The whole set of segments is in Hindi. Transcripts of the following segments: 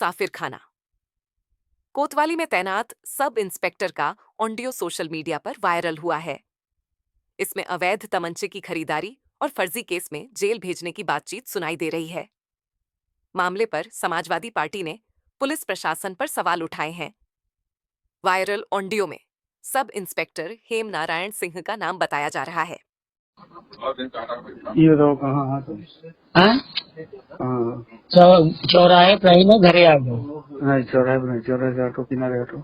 मुसाफिर खाना। कोतवाली में तैनात सब इंस्पेक्टर का ऑडियो सोशल मीडिया पर वायरल हुआ है। इसमें अवैध तमंचे की खरीदारी और फर्जी केस में जेल भेजने की बातचीत सुनाई दे रही है। मामले पर समाजवादी पार्टी ने पुलिस प्रशासन पर सवाल उठाए हैं। वायरल ऑडियो में सब इंस्पेक्टर हेम नारायण सिंह का नाम बताया जा रहा है। ये बताओ कहाँ हाँ तुम? चौराहे पर ही ना घरे आ गए। नहीं चौराहे पर नहीं, चौराहे से ऑटो किनारे ऑटो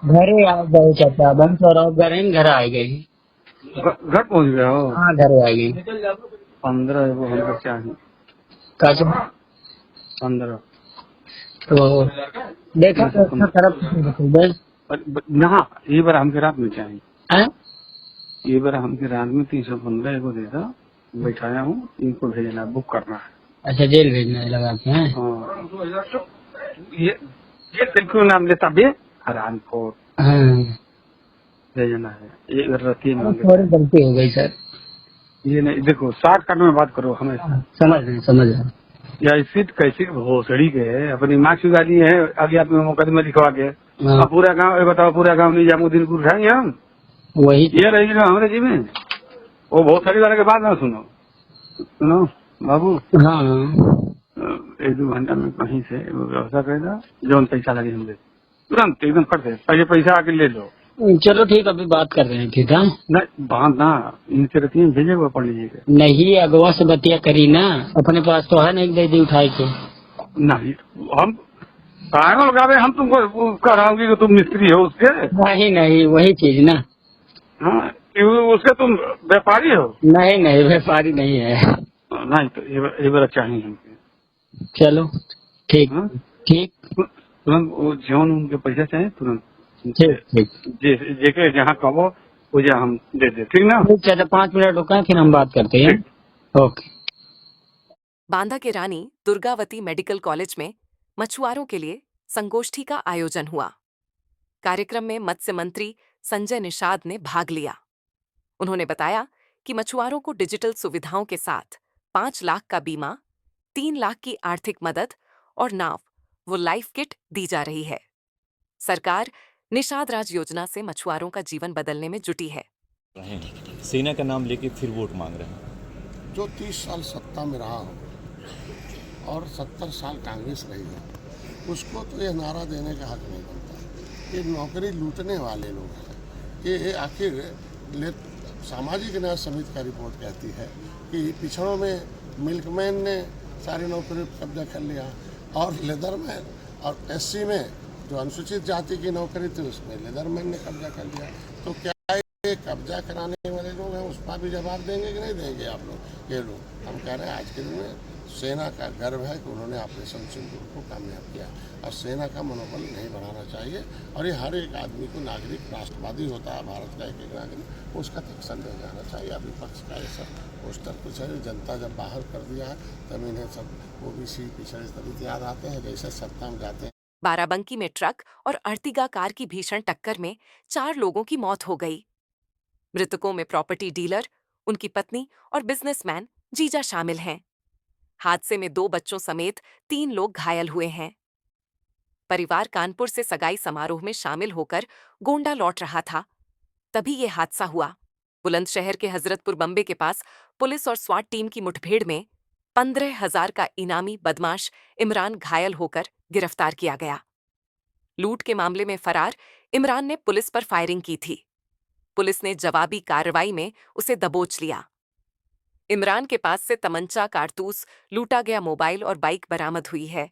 घरे आ गए चाचा, बम चौराहे घर घर आ गए। घर पहुँच गया हो? हाँ घरे आ गए। 15 वो हमको चाहिए। काचा 15 तो देखा तो तरफ यहाँ ये बार हमके रात में चाहिए। हैं? ये बार हमके रात में 315 को दे दो, बैठाया हूँ, इनको भेजना बुक करना है। अच्छा जेल भेजना लगा के हैं? हाँ ये क्यों नाम लेता बे हरान को भेजना है। ये रखिए थोड़ी गलती हो गई सर। ये नहीं देखो 60 कट में बात करो हमेशा। समझ रहे या सीट कैसी भोसड़ी के अपनी माँ की गाली है आगे आप मुकदमा लिखवा के अब पूरा गांव ये बताओ पूरा गांव निजामुद्दीनपुर उठाएंगे हम? वही ये रहेगी ना हमारे जी में। वो भोसड़ी वाले के बाद ना सुनो बाबू। हाँ 1-2 घंटा में कहीं से व्यवस्था करेगा जो पैसा लगे हम दे तुरंत एकदम फट से पहले पैसा आके ले लो। चलो ठीक, अभी बात कर रहे हैं ठीक है। नहीं बांधना इनसे रखिए भेजेगा पढ़ लीजिएगा। नहीं अगवा से बतिया करी ना, अपने पास तो है नहीं दे दी उठाए के। नहीं हम पागल लगावे हम तुमको कह रहा हूँ कि तुम मिस्त्री हो उसके। नहीं वही चीज ना। हाँ उसके तुम व्यापारी हो? नहीं व्यापारी नहीं है। नहीं तो ये बार चाहिए हमके। चलो ठीक ठीक तुरंत वो जौन उनके पैसा चाहिए तुरंत ठीक जेके जहाँ कहो वो हम दे दे ठीक ना। चलो 5 मिनट रुका फिर हम बात करते हैं। ओके। बांदा के रानी दुर्गावती मेडिकल कॉलेज में मछुआरों के लिए संगोष्ठी का आयोजन हुआ। कार्यक्रम में मत्स्य मंत्री संजय निषाद ने भाग लिया। उन्होंने बताया कि मछुआरों को डिजिटल सुविधाओं के साथ 5 लाख का बीमा, 3 लाख की आर्थिक मदद और नाव वो लाइफ किट दी जा रही है। सरकार निषाद राज योजना से मछुआरों का जीवन बदलने में जुटी है। सेना का नाम लेके फिर वोट मांग रहे हैं। जो 30 साल सत्ता में रहा हो और 70 साल कांग्रेस रही है, उसको तो यह नारा देने का हक नहीं बनता। ये नौकरी लूटने वाले लोग हैं। ये आखिर सामाजिक न्याय समिति का रिपोर्ट कहती है कि पिछड़ों में मिल्कमैन ने सारी नौकरी कब्जा कर लिया और लेदरमैन और एससी में जो अनुसूचित जाति की नौकरी थी उसमें लेदरमैन ने कब्जा कर लिया। तो क्या ये कब्जा कराने वाले लोग हैं उसका भी जवाब देंगे कि नहीं देंगे आप लोग? ये लोग हम कह रहे हैं आज के दिन में सेना का गर्व है कि उन्होंने ऑपरेशन सिंदूर को कामयाब किया और सेना का मनोबल नहीं बढ़ाना चाहिए। और ये हर एक आदमी को नागरिक राष्ट्रवादी होता है भारत का एक नागरिक, उसका तक संदेह जाना चाहिए। अब विपक्ष का ये सब पोस्टर कुछ है, जनता जब बाहर कर दिया है तब इन्हें सब ओबीसी पिछड़े दलित याद आते हैं। जैसे सत्ता में जाते हैं। बाराबंकी में ट्रक और अर्टिगा कार की भीषण टक्कर में 4 लोगों की मौत हो गई। मृतकों में प्रॉपर्टी डीलर, उनकी पत्नी और बिजनेसमैन जीजा शामिल हैं। हादसे में 2 बच्चों समेत 3 लोग घायल हुए हैं। परिवार कानपुर से सगाई समारोह में शामिल होकर गोंडा लौट रहा था, तभी ये हादसा हुआ। बुलंदशहर के हजरतपुर बम्बे के पास पुलिस और स्वाट टीम की मुठभेड़ में 15,000 का इनामी बदमाश इमरान घायल होकर गिरफ्तार किया गया। लूट के मामले में फरार इमरान ने पुलिस पर फायरिंग की थी। पुलिस ने जवाबी कार्रवाई में उसे दबोच लिया। इमरान के पास से तमंचा, कारतूस, लूटा गया मोबाइल और बाइक बरामद हुई है।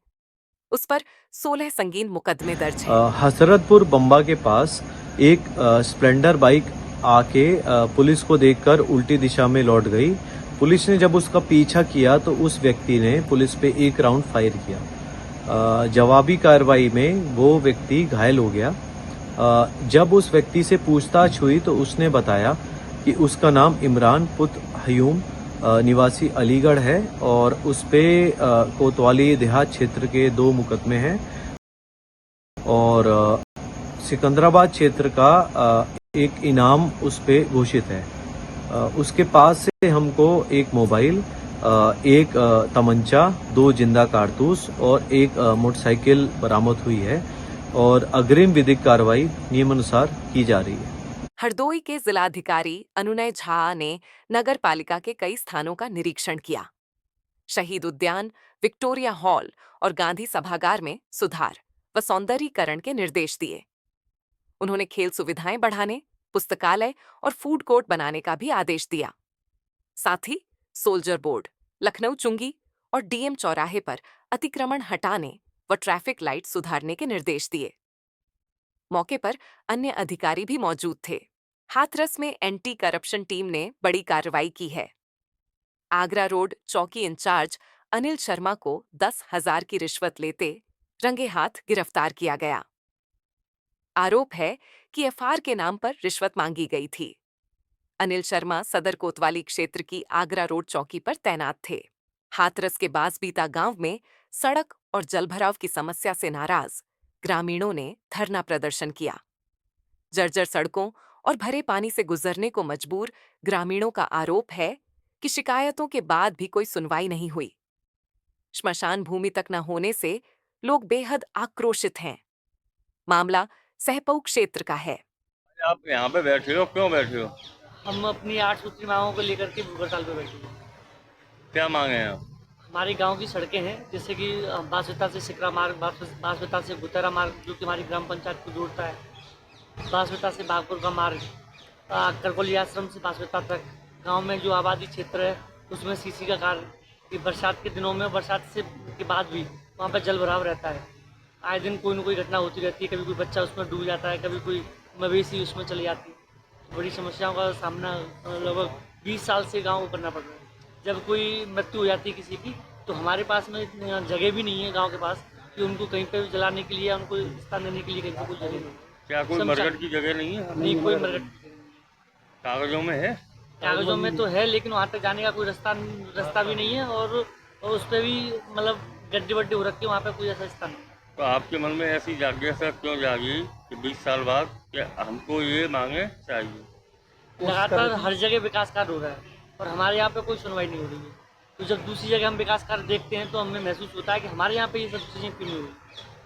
उस पर 16 संगीन मुकदमे दर्ज हैं। हजरतपुर बम्बा के पास एक स्प्लेंडर बाइक आके पुलिस को देखकर उल्टी दिशा में लौट गई। पुलिस ने जब उसका पीछा किया तो उस व्यक्ति ने पुलिस पे 1 राउंड फायर किया। जवाबी कार्रवाई में वो व्यक्ति घायल हो गया। जब उस व्यक्ति से पूछताछ हुई तो उसने बताया कि उसका नाम इमरान पुत्र हयूम निवासी अलीगढ़ है और उस पे कोतवाली देहात क्षेत्र के 2 मुकदमे हैं और सिकंदराबाद क्षेत्र का एक इनाम उस पे घोषित है। उसके पास से हमको एक मोबाइल, एक तमंचा, 2 जिंदा कारतूस और एक मोटरसाइकिल बरामद हुई है और अग्रिम विधिक कार्रवाई नियमानुसार की जा रही है। हरदोई के जिलाधिकारी अनुनय झा ने नगर पालिका के कई स्थानों का निरीक्षण किया। शहीद उद्यान, विक्टोरिया हॉल और गांधी सभागार में सुधार व सौंदर्यीकरण के निर्देश दिए। उन्होंने खेल सुविधाएं बढ़ाने, पुस्तकालय और फूड कोर्ट बनाने का भी आदेश दिया। साथ ही सोल्जर बोर्ड, लखनऊ चुंगी और डीएम चौराहे पर अतिक्रमण हटाने व ट्रैफिक लाइट सुधारने के निर्देश दिए। मौके पर अन्य अधिकारी भी मौजूद थे। हाथरस में एंटी करप्शन टीम ने बड़ी कार्रवाई की है। आगरा रोड चौकी इंचार्ज अनिल शर्मा को 10,000 की रिश्वत लेते रंगे हाथ गिरफ्तार किया गया। आरोप है कि एफआर के नाम पर रिश्वत मांगी गई थी। अनिल शर्मा सदर कोतवाली क्षेत्र की आगरा रोड चौकी पर तैनात थे। हाथरस के बासबीता गांव में सड़क और जलभराव की समस्या से नाराज ग्रामीणों ने धरना प्रदर्शन किया। जर्जर सड़कों और भरे पानी से गुजरने को मजबूर ग्रामीणों का आरोप है कि शिकायतों के बाद भी कोई सुनवाई नहीं हुई। श्मशान भूमि तक न होने से लोग बेहद आक्रोशित हैं। मामला सहपऊ क्षेत्र का है। आप यहाँ पे बैठे हो, क्यों बैठे हो? हम अपनी 8 सूत्री मांगों को लेकर के भूख हड़ताल पे बैठे हैं। क्या मांगे हैं आप? हमारे गांव की सड़कें हैं, जैसे कि बासविता से सिकरा मार्ग, बासविता से गुतेरा मार्ग जो कि हमारी ग्राम पंचायत को जोड़ता है, बासविता से बागपुर का मार्ग, करकोली आश्रम से बासविता तक गांव में जो आबादी क्षेत्र है उसमें सीसी का कार्य कि बरसात के दिनों में, बरसात से के बाद भी वहाँ पर जल भराव रहता है। आए दिन कोई न कोई घटना होती रहती है, कभी कोई बच्चा उसमें डूब जाता है, कभी कोई मवेशी उसमें चली जाती है। बड़ी समस्याओं का सामना लगभग 20 साल से गांव को करना पड़ रहा है। जब कोई मृत्यु हो जाती है किसी की, तो हमारे पास में जगह भी नहीं है गांव के पास कि उनको कहीं पे जलाने के लिए, उनको स्थान देने के लिए कहीं पे कोई जगह नहीं। क्या कोई मरकट की जगह नहीं है? नहीं, कोई मरकट कागजों में है? कागजों में तो है, लेकिन वहाँ तक जाने का कोई रास्ता भी नहीं है और उस पर भी मतलब गड्ढे वड्ढे हो रखे, वहाँ पे कोई ऐसा स्थान नहीं। तो आपके मन में ऐसी जिज्ञासा क्यों जागी कि 20 साल बाद कि हमको ये मांगे चाहिए? लगातार हर जगह विकास कार्य हो रहा है और हमारे यहाँ पे कोई सुनवाई नहीं हो रही है। तो जब दूसरी जगह हम विकास कार्य देखते हैं तो हमें महसूस होता है कि हमारे यहाँ पे ये सब चीज़ें क्यों नहीं हो रही।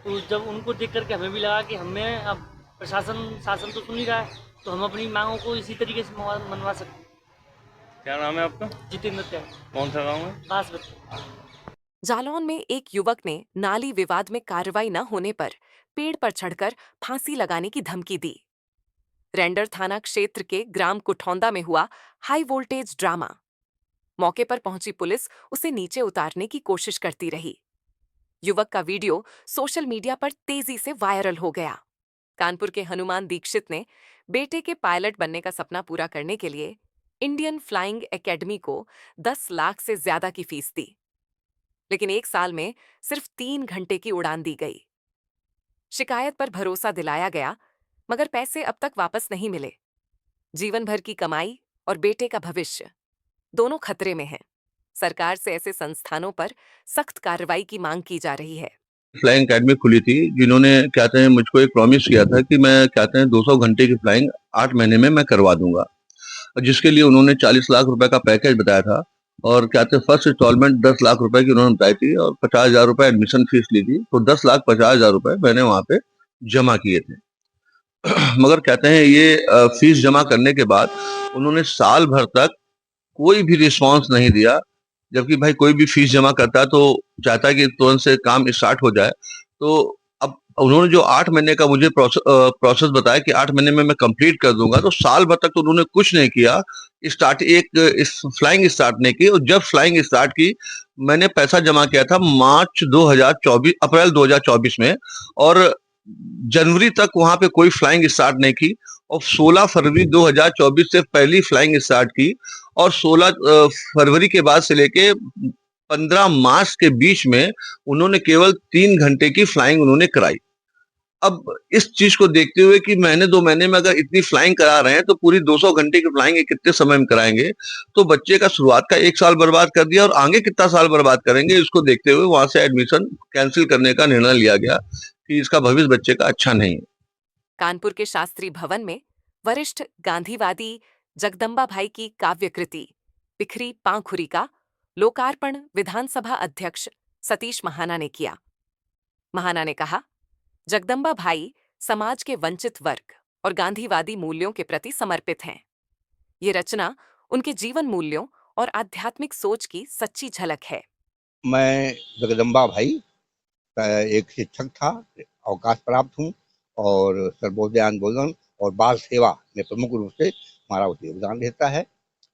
तो जब उनको देख करके हमें भी लगा कि हमें अब शासन तो सुन ही रहा है, तो हम अपनी मांगों को इसी तरीके से मनवा सकते हैं। क्या नाम है आपका? जितेंद्र त्याग, कौन सा गाँव है? बासवती। जालौन में एक युवक ने नाली विवाद में कार्रवाई न होने पर पेड़ पर चढ़कर फांसी लगाने की धमकी दी। रेंडर थाना क्षेत्र के ग्राम कुठौंदा में हुआ हाई वोल्टेज ड्रामा। मौके पर पहुंची पुलिस उसे नीचे उतारने की कोशिश करती रही। युवक का वीडियो सोशल मीडिया पर तेजी से वायरल हो गया। कानपुर के हनुमान दीक्षित ने बेटे के पायलट बनने का सपना पूरा करने के लिए इंडियन फ्लाइंग एकेडमी को 10 लाख से ज्यादा की फीस दी, लेकिन 1 साल में सिर्फ 3 घंटे की उड़ान दी गई। शिकायत पर भरोसा दिलाया गया, मगर पैसे अब तक वापस नहीं मिले। जीवन भर की कमाई और बेटे का भविष्य दोनों खतरे में हैं। सरकार से ऐसे संस्थानों पर सख्त कार्रवाई की मांग की जा रही है। फ्लाइंग एकेडमी खुली थी, जिन्होंने कहते हैं मुझको एक प्रॉमिस किया था कि मैं कहते हैं 200 घंटे की फ्लाइंग 8 महीने में मैं करवा दूंगा, जिसके लिए उन्होंने 40 लाख रुपए का पैकेज बताया था और कहते हैं फर्स्ट इंस्टॉलमेंट 10 लाख रुपए की उन्होंने बताई थी और 50,000 रुपए एडमिशन फीस ली थी, तो 10,50,000 रुपए मैंने वहां पे जमा किए थे। मगर कहते हैं ये फीस जमा करने के बाद उन्होंने साल भर तक कोई भी रिस्पांस नहीं दिया, जबकि भाई कोई भी फीस जमा करता है तो चाहता है कि तुरंत से काम स्टार्ट हो जाए। तो अब उन्होंने जो 8 महीने का मुझे प्रोसेस बताया कि 8 महीने में मैं कंप्लीट कर दूंगा, तो साल भर तक तो उन्होंने कुछ नहीं किया। इस फ्लाइंग स्टार्ट नहीं की, और जब फ्लाइंग स्टार्ट की मैंने पैसा जमा किया था अप्रैल 2024 में, और जनवरी तक वहां पे कोई फ्लाइंग स्टार्ट नहीं की, और 16 फरवरी 2024 से पहली फ्लाइंग स्टार्ट की, और 16 फरवरी के बाद से लेके 15 मार्च के बीच में उन्होंने केवल 3 घंटे की फ्लाइंग उन्होंने कराई। अब इस चीज को देखते हुए कि महीने 2 महीने में अगर इतनी फ्लाइंग करा रहे हैं तो पूरी 200 घंटे की फ्लाइंग कितने समय में कराएंगे, तो बच्चे का शुरुआत का 1 साल बर्बाद कर दिया और आगे कितना साल बर्बाद करेंगे, इसको देखते हुए वहां से एडमिशन कैंसिल करने का निर्णय लिया गया कि इसका भविष्य बच्चे का अच्छा नहीं है। कानपुर के शास्त्री भवन में वरिष्ठ गांधीवादी जगदम्बा भाई की काव्य कृति बिखरी पांखुरी का लोकार्पण विधानसभा अध्यक्ष सतीश महाना ने किया। महाना ने कहा, जगदम्बा भाई समाज के वंचित वर्ग और गांधीवादी मूल्यों के प्रति समर्पित हैं। ये रचना उनके जीवन मूल्यों और आध्यात्मिक सोच की सच्ची झलक है। मैं जगदम्बा भाई एक शिक्षक था, अवकाश प्राप्त हूँ और सर्वोदय आंदोलन और बाल सेवा में प्रमुख रूप से हमारा योगदान रहता है।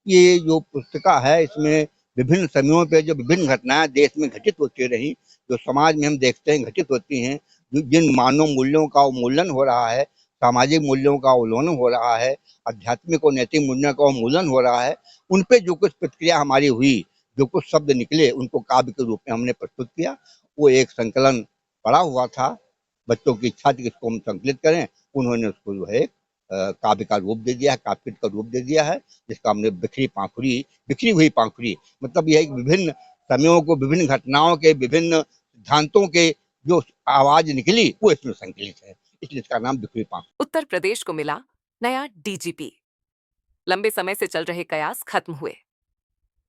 ये जो पुस्तिका है, इसमें विभिन्न समयों पे जो विभिन्न घटनाएं देश में घटित होती रही, जो समाज में हम देखते हैं घटित होती हैं, जिन मानव मूल्यों का उन्मूलन हो रहा है, सामाजिक मूल्यों का उल्लंघन हो रहा है, आध्यात्मिक और नैतिक मूल्यों का उन्मूलन हो रहा है, उन पे जो कुछ प्रतिक्रिया हमारी हुई, जो कुछ शब्द निकले, उनको काव्य के रूप में हमने प्रस्तुत किया। वो एक संकलन पड़ा हुआ था, बच्चों की इच्छा थी कि इसको हम संकलित करें, उन्होंने उसको जो है काव्य का रूप दे दिया है, काव्य का रूप दे दिया है, जिसका हमने बिखरी हुई पाखुरी, मतलब यह है कि विभिन्न समयों को, विभिन्न घटनाओं के, विभिन्न सिद्धांतों के जो आवाज निकली वो इसमें संकलित है, इसलिए इसका नाम बिखरी पाखुरी। उत्तर प्रदेश को मिला नया डीजीपी। लंबे समय से चल रहे कयास खत्म हुए।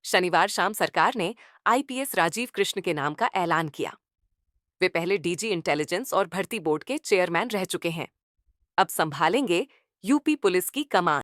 शनिवार शाम सरकार ने आईपीएस राजीव कृष्ण के नाम का ऐलान किया। वे पहले डीजी इंटेलिजेंस और भर्ती बोर्ड के चेयरमैन रह चुके हैं। अब संभालेंगे यूपी पुलिस की कमान।